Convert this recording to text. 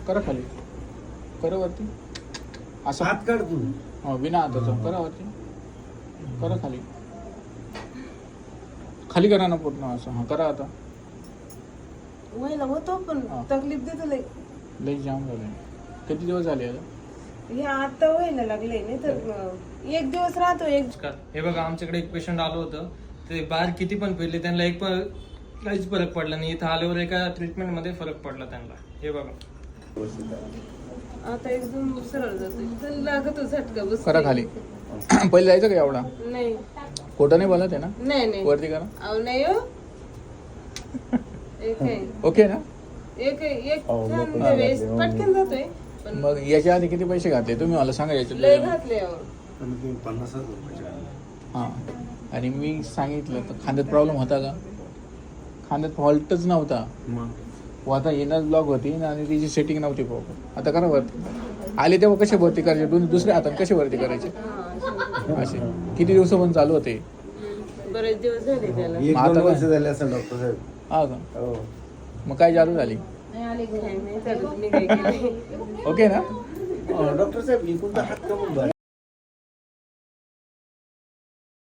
करा खाली, करा वरती असं हात काढ तू. हो बिना हाताचं करा वरती, करा खाली, खाली करा ना पूर्ण असं. हां करा आता. व्हायला होतो पण हा. तकलीफ देतो लय. लई जाम झाले. किती दिवस झाले आता? हे आता व्हायला लागले नाही तर एक दिवस राहतो एक. नमस्कार. हे बघा आमच्याकडे एक पेशंट आलं होतं. ते बाहेर किती पण फिरले त्यांना एक पण काहीच फरक पडला नाही. इथं आल्यावर एका ट्रीटमेंट मध्ये फरक पडला त्यांना. हे बघा आता एकदम सरळ जातो, लागतो झटका बस. करा खाली. पहिले जायचं का एवढा? नाही खोटं नाही बोलत आहे ना? नाही नाही वरती करा. अहो नाही हो. एक आहे ओके ना? एक छान वेळेस पटकन जातोय पण मग याच्या आधी किती पैसे घातले तुम्ही मला सांगा लय याच्यात? घातले अहो. कमीत कमी 50,000 रुपये. हां. आणि मी सांगितलं तर खांद्यात प्रॉब्लेम होता का? खांद्यात फॉल्टच नव्हता. मग आता येणार ब्लॉक होती आणि तिची सेटिंग नव्हती प्रॉब्लेम. आता करा वरती. आले तेव्हा कसे वरती करायचे? दुसऱ्या हातात कसे वरती करायचे? हा, असे किती दिवस पण चालू होते? बरेच दिवस झाले त्याला. 1-2 वर्ष झाले असं डॉक्टर साहेब. हा का? हो. मग काय चालू झाली? काय नाही चालत, मी काय केलंय. ओके ना? डॉक्टर साहेब इकडून हात कमून